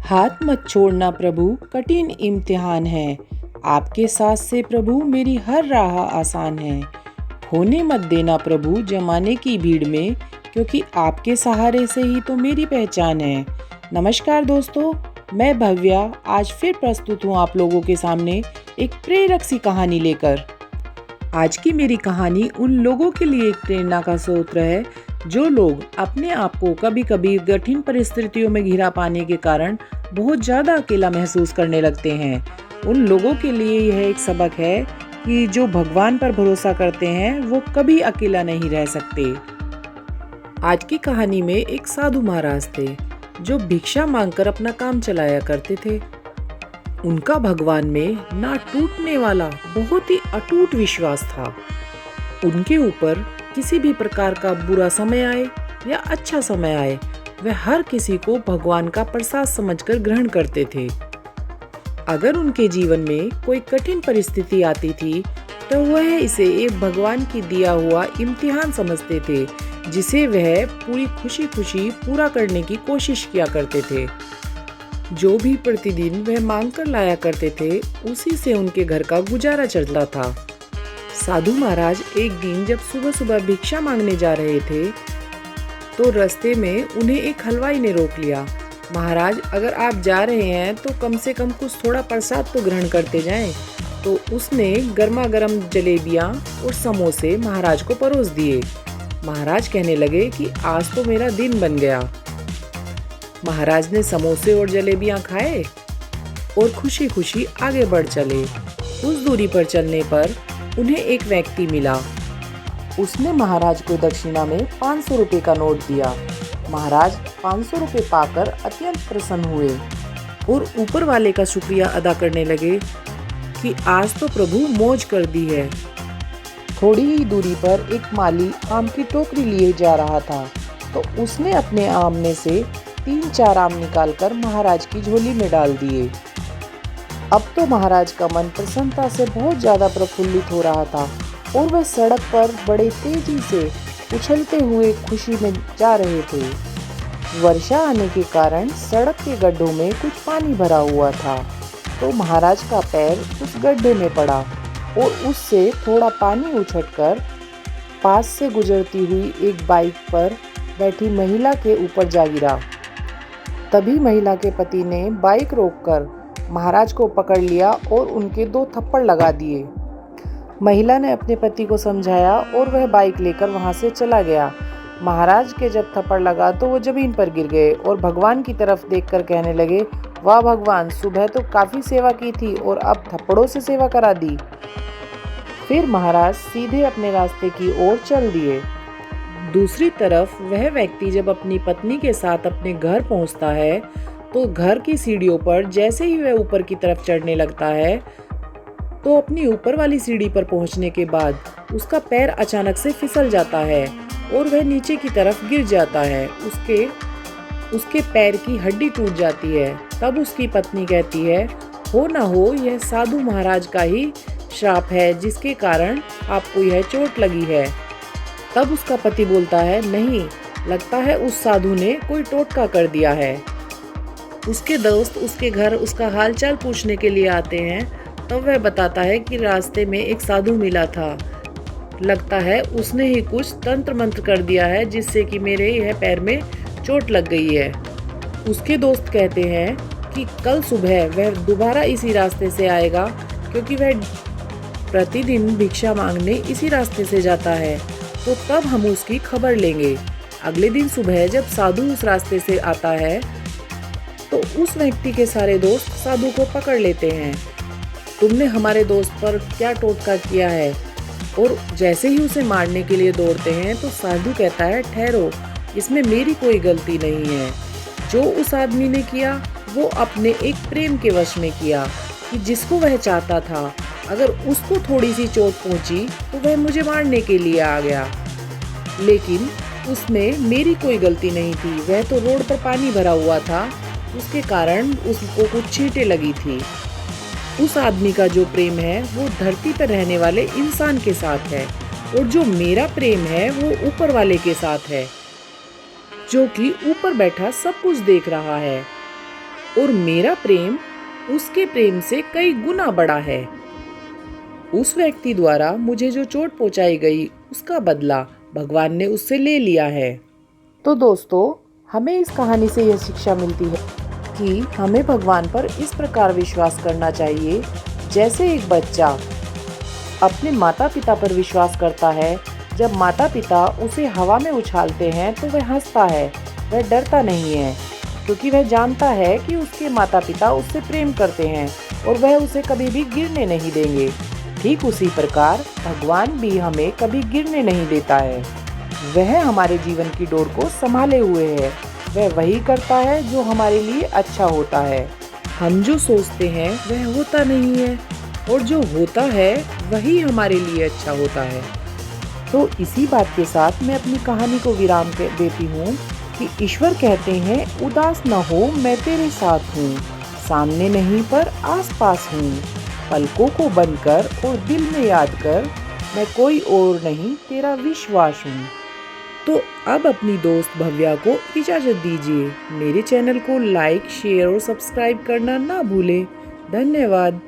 हाथ मत छोड़ना प्रभु, कठिन इम्तिहान है। आपके साथ से प्रभु मेरी हर राह आसान है। होने मत देना प्रभु जमाने की भीड़ में, क्योंकि आपके सहारे से ही तो मेरी पहचान है। नमस्कार दोस्तों, मैं भव्या आज फिर प्रस्तुत हूँ आप लोगों के सामने एक प्रेरक सी कहानी लेकर। आज की मेरी कहानी उन लोगों के लिए एक प्रेरणा का स्रोत है जो लोग अपने आप को कभी कभी कठिन परिस्थितियों में घिरा पाने के कारण बहुत ज़्यादा अकेला महसूस करने लगते हैं। उन लोगों के लिए यह एक सबक है कि जो भगवान पर भरोसा करते हैं वो कभी अकेला नहीं रह सकते। आज की कहानी में एक साधु महाराज थे जो भिक्षा मांगकर अपना काम चलाया करते थे। उनका भगवान में ना टूटने वाला बहुत ही अटूट विश्वास था। उनके ऊपर किसी भी प्रकार का बुरा समय आए या अच्छा समय आए, वह हर किसी को भगवान का प्रसाद समझकर ग्रहण करते थे। अगर उनके जीवन में कोई कठिन परिस्थिति आती थी तो वह इसे एक भगवान की दिया हुआ इम्तिहान समझते थे, जिसे वह पूरी खुशी खुशी पूरा करने की कोशिश किया करते थे। जो भी प्रतिदिन वह मांग कर लाया करते थे, उसी से उनके घर का गुजारा चलता था। साधु महाराज एक दिन जब सुबह सुबह भिक्षा मांगने जा रहे थे तो रास्ते में उन्हें एक हलवाई ने रोक लिया। महाराज, अगर आप जा रहे हैं तो कम से कम कुछ थोड़ा प्रसाद तो ग्रहण करते जाएं। तो उसने गर्मा गर्म जलेबियां और समोसे महाराज को परोस दिए। महाराज कहने लगे कि आज तो मेरा दिन बन गया। महाराज ने समोसे और जलेबियां खाए और खुशी खुशी आगे बढ़ चले। कुछ दूरी पर चलने पर उन्हें एक व्यक्ति मिला। उसने महाराज को दक्षिणा में 500 रुपये का नोट दिया। महाराज 500 रुपये पाकर अत्यंत प्रसन्न हुए और ऊपर वाले का शुक्रिया अदा करने लगे कि आज तो प्रभु मौज कर दी है। थोड़ी ही दूरी पर एक माली आम की टोकरी लिए जा रहा था, तो उसने अपने आम में से 3-4 आम निकालकर महाराज की झोली में डाल दिए। अब तो महाराज का मन प्रसन्नता से बहुत ज्यादा प्रफुल्लित हो रहा था और वह सड़क पर बड़े तेजी से उछलते हुए खुशी में जा रहे थे। वर्षा आने के कारण सड़क के गड्ढों में कुछ पानी भरा हुआ था, तो महाराज का पैर उस गड्ढे में पड़ा और उससे थोड़ा पानी उछटकर पास से गुजरती हुई एक बाइक पर बैठी महिला के ऊपर जा गिरा। तभी महिला के पति ने बाइक रोककर महाराज को पकड़ लिया और उनके 2 थप्पड़ लगा दिए। महिला ने अपने पति को समझाया और वह बाइक लेकर वहां से चला गया। महाराज के जब थप्पड़ लगा तो वो जमीन पर गिर गए और भगवान की तरफ देखकर कहने लगे, वाह भगवान, सुबह तो काफी सेवा की थी और अब थप्पड़ों से सेवा करा दी। फिर महाराज सीधे अपने रास्ते की ओर चल दिए। दूसरी तरफ वह व्यक्ति जब अपनी पत्नी के साथ अपने घर पहुंचता है तो घर की सीढ़ियों पर जैसे ही वह ऊपर की तरफ चढ़ने लगता है तो अपनी ऊपर वाली सीढ़ी पर पहुंचने के बाद उसका पैर अचानक से फिसल जाता है और वह नीचे की तरफ गिर जाता है। उसके पैर की हड्डी टूट जाती है। तब उसकी पत्नी कहती है, हो ना हो यह साधु महाराज का ही श्राप है जिसके कारण आपको यह चोट लगी है। तब उसका पति बोलता है, नहीं, लगता है उस साधु ने कोई टोटका कर दिया है। उसके दोस्त उसके घर उसका हालचाल पूछने के लिए आते हैं, तब वह बताता है कि रास्ते में एक साधु मिला था। लगता है उसने ही कुछ तंत्र मंत्र कर दिया है जिससे कि मेरे यह पैर में चोट लग गई है। उसके दोस्त कहते हैं कि कल सुबह वह दोबारा इसी रास्ते से आएगा, क्योंकि वह प्रतिदिन भिक्षा मांगने इसी रास्ते से जाता है, तो तब हम उसकी खबर लेंगे। अगले दिन सुबह जब साधु उस रास्ते से आता है तो उस व्यक्ति के सारे दोस्त साधु को पकड़ लेते हैं। तुमने हमारे दोस्त पर क्या टोटका किया है? और जैसे ही उसे मारने के लिए दौड़ते हैं तो साधु कहता है, ठहरो, इसमें मेरी कोई गलती नहीं है। जो उस आदमी ने किया वो अपने एक प्रेम के वश में किया कि जिसको वह चाहता था, अगर उसको थोड़ी सी चोट पहुंची तो वह मुझे मारने के लिए आ गया, लेकिन उसमें मेरी कोई गलती नहीं थी। वह तो रोड पर पानी भरा हुआ था, उसके कारण उसको कुछ छींटे लगी थी। उस आदमी का जो प्रेम है वो धरती पर रहने वाले इंसान के साथ है, और जो मेरा प्रेम है वो ऊपर वाले के साथ है, जो कि ऊपर बैठा सब कुछ देख रहा है। और मेरा प्रेम उसके प्रेम से कई गुना बड़ा है। उस व्यक्ति द्वारा मुझे जो चोट पहुंचाई गई उसका बदला भगवान ने उससे ले लिया है। तो दोस्तों, हमें इस कहानी से यह शिक्षा मिलती है कि हमें भगवान पर इस प्रकार विश्वास करना चाहिए जैसे एक बच्चा अपने माता पिता पर विश्वास करता है। जब माता पिता उसे हवा में उछालते हैं तो वह हंसता है, वह डरता नहीं है, क्योंकि वह जानता है कि उसके माता पिता उससे प्रेम करते हैं और वह उसे कभी भी गिरने नहीं देंगे। ठीक उसी प्रकार भगवान भी हमें कभी गिरने नहीं देता है। वह हमारे जीवन की डोर को संभाले हुए है। वह वही करता है जो हमारे लिए अच्छा होता है। हम जो सोचते हैं वह होता नहीं है, और जो होता है वही हमारे लिए अच्छा होता है। तो इसी बात के साथ मैं अपनी कहानी को विराम देती हूँ कि ईश्वर कहते हैं, उदास न हो, मैं तेरे साथ हूँ, सामने नहीं पर आस पास हूँ, पलकों को बंद कर और दिल में याद कर, मैं कोई और नहीं तेरा विश्वास हूँ। तो अब अपनी दोस्त भव्या को इजाज़त दीजिए। मेरे चैनल को लाइक, शेयर और सब्सक्राइब करना ना भूलें। धन्यवाद।